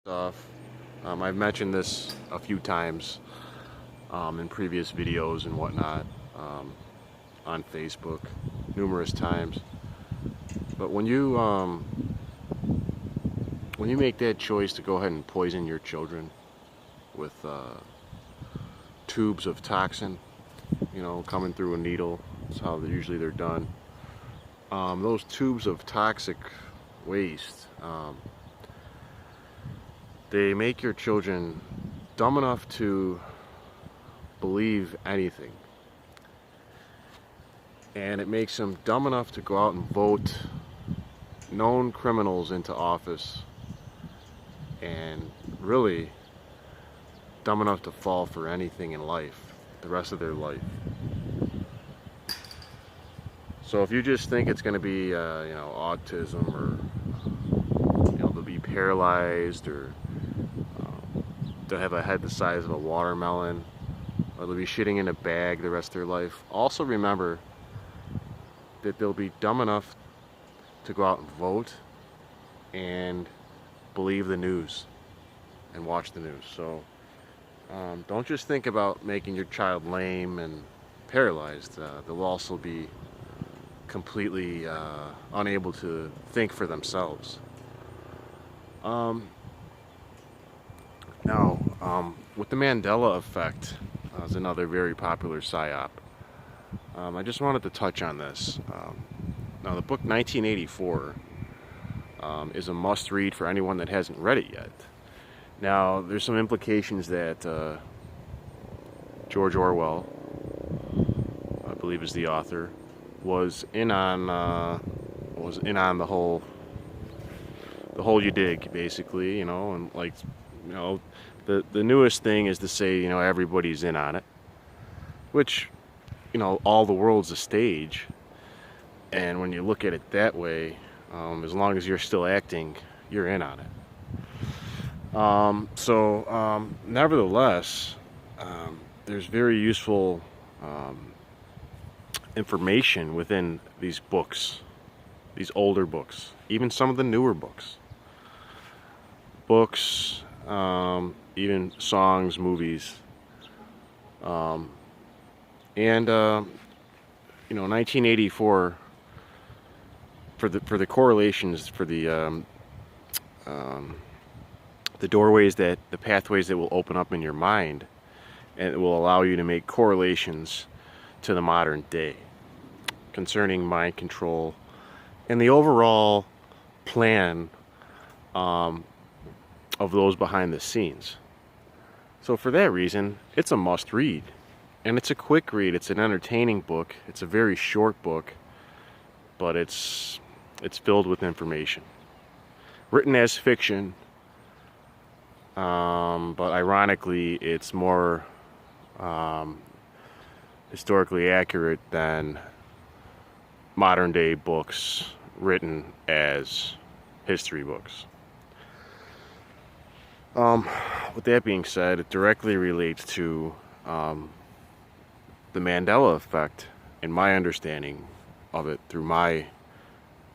stuff. I've mentioned this a few times in previous videos and whatnot on Facebook numerous times. But when you make that choice to go ahead and poison your children with tubes of toxin, coming through a needle, that's how usually they're done. Those tubes of toxic waste, they make your children dumb enough to believe anything. And it makes them dumb enough to go out and vote known criminals into office, and really dumb enough to fall for anything in life the rest of their life. So if you just think it's going to be autism, or they'll be paralyzed, or they'll have a head the size of a watermelon, or they'll be shitting in a bag the rest of their life, also remember that they'll be dumb enough to go out and vote and believe the news and watch the news. So don't just think about making your child lame and paralyzed. They'll also be completely unable to think for themselves. Now, with the Mandela effect, is another very popular psyop. I just wanted to touch on this. Now, the book 1984 is a must-read for anyone that hasn't read it yet. Now, there's some implications that George Orwell, I believe is the author, was in on the whole you dig, basically, and the newest thing is to say everybody's in on it, which all the world's a stage, and when you look at it that way, as long as you're still acting, you're in on it. Nevertheless, there's very useful information within these books, these older books, even some of the newer books, even songs, movies, and 1984, for the correlations, for the doorways, the pathways that will open up in your mind, and it will allow you to make correlations to the modern day concerning mind control and the overall plan of those behind the scenes. So for that reason, it's a must read, and it's a quick read. It's an entertaining book. It's a very short book, but it's filled with information, written as fiction, but ironically it's more historically accurate than modern day books written as history books. With that being said, it directly relates to the Mandela effect, in my understanding of it through my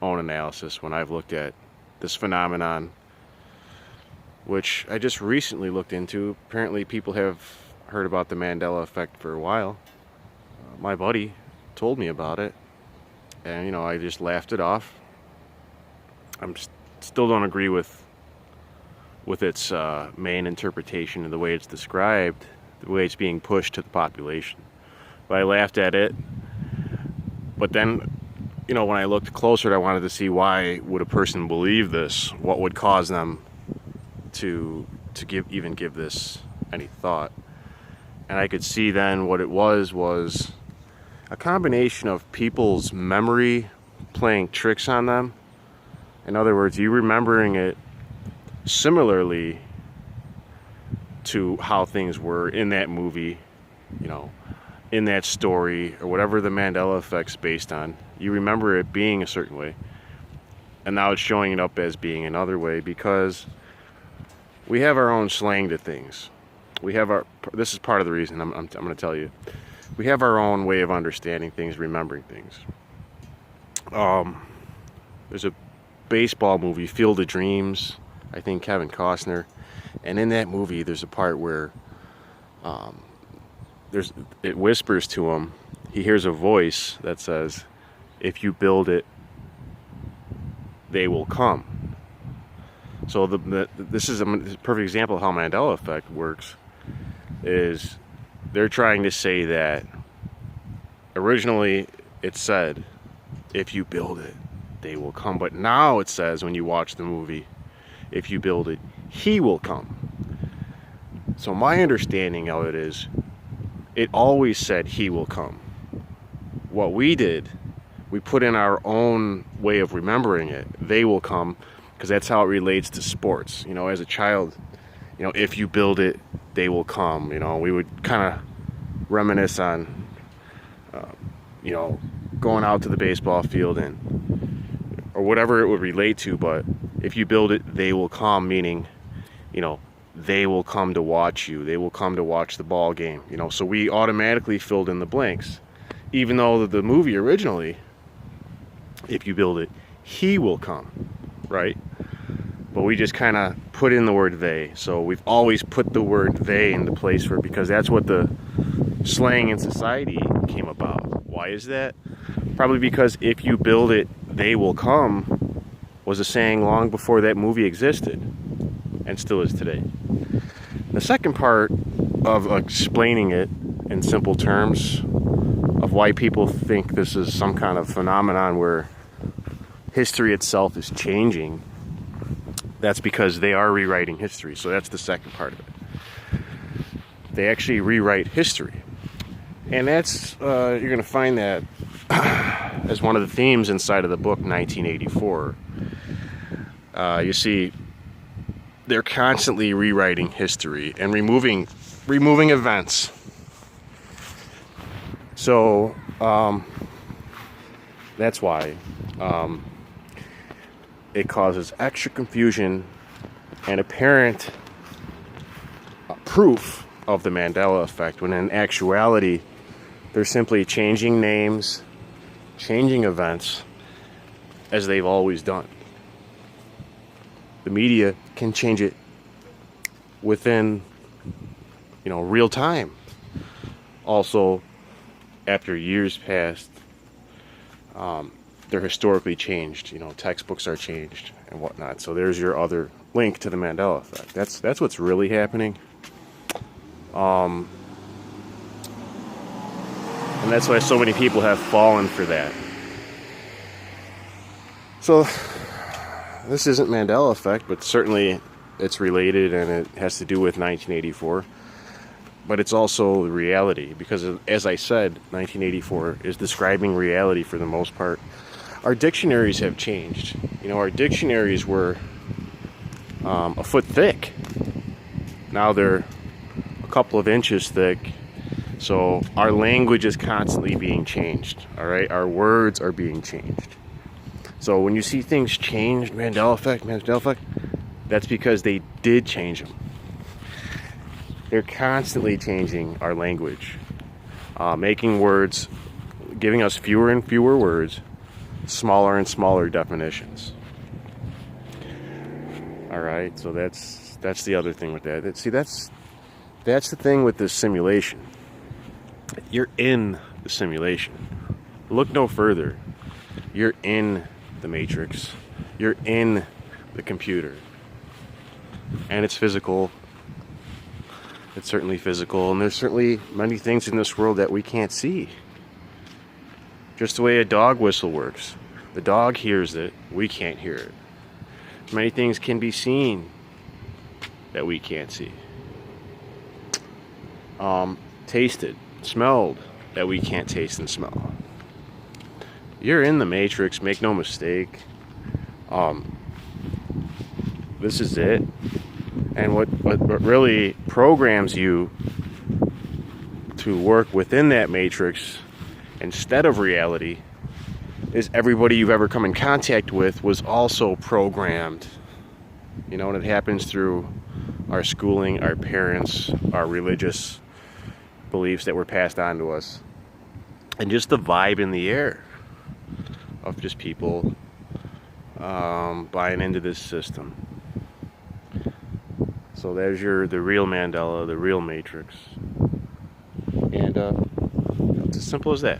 own analysis when I've looked at this phenomenon, which I just recently looked into. Apparently people have heard about the Mandela effect for a while. My buddy told me about it, and I just laughed it off. I'm still don't agree with its main interpretation and the way it's described, the way it's being pushed to the population. But I laughed at it. But then, when I looked closer, I wanted to see, why would a person believe this? What would cause them to give this any thought? And I could see then what it was a combination of people's memory playing tricks on them. In other words, you remembering it similarly to how things were in that movie, in that story, or whatever the Mandela effect's based on. You remember it being a certain way, and now it's showing it up as being another way, because we have our own slang to things. This is part of the reason I'm going to tell you. We have our own way of understanding things, remembering things. There's a baseball movie, Field of Dreams. I think Kevin Costner. And in that movie, there's a part where it whispers to him. He hears a voice that says, "If you build it, they will come." So this is a perfect example of how Mandela effect works. Is they're trying to say that originally it said, "If you build it, they will come," but now it says, when you watch the movie, "If you build it, he will come." So my understanding of it is, it always said he will come. What we did, we put in our own way of remembering it. They will come, because that's how it relates to sports. You know, as a child, you know, if you build it, they will come. You know, we would kind of reminisce on, you know, going out to the baseball field or whatever it would relate to. But if you build it, they will come, meaning, you know, they will come to watch you. They will come to watch the ball game. You know, so we automatically filled in the blanks, even though the movie originally, if you build it, he will come, right? But we just kind of put in the word they. So we've always put the word they into place for it, because that's what the slang in society came about. Why is that? Probably because if you build it, they will come was a saying long before that movie existed, and still is today. The second part of explaining it in simple terms of why people think this is some kind of phenomenon where history itself is changing, that's because they are rewriting history. So that's the second part of it. They actually rewrite history. And that's, you're going to find that as one of the themes inside of the book 1984. You see, they're constantly rewriting history and removing events. So that's why it causes extra confusion and apparent proof of the Mandela effect, when in actuality they're simply changing names, changing events, as they've always done. The media can change it within, you know, real time. Also, after years passed, they're historically changed. You know, textbooks are changed and whatnot. So there's your other link to the Mandela effect. That's what's really happening. And that's why so many people have fallen for that. So this isn't Mandela effect, but certainly it's related, and it has to do with 1984. But it's also reality, because as I said, 1984 is describing reality for the most part. Our dictionaries have changed. You know, our dictionaries were a foot thick. Now they're a couple of inches thick. So our language is constantly being changed. All right, our words are being changed. So when you see things change, Mandela effect, that's because they did change them. They're constantly changing our language, making words, giving us fewer and fewer words, smaller and smaller definitions. All right, so that's the other thing with that. See, that's the thing with this simulation. You're in the simulation. Look no further. You're in the matrix. You're in the computer. And it's physical. It's certainly physical, and there's certainly many things in this world that we can't see. Just the way a dog whistle works. The dog hears it, we can't hear it. Many things can be seen that we can't see. Tasted, smelled, that we can't taste and smell. You're in the matrix, make no mistake. This is it. And what really programs you to work within that matrix instead of reality is everybody you've ever come in contact with was also programmed. You know, and it happens through our schooling, our parents, our religious beliefs that were passed on to us, and just the vibe in the air of just people buying into this system. So there's the real Mandela, the real Matrix. And it's as simple as that.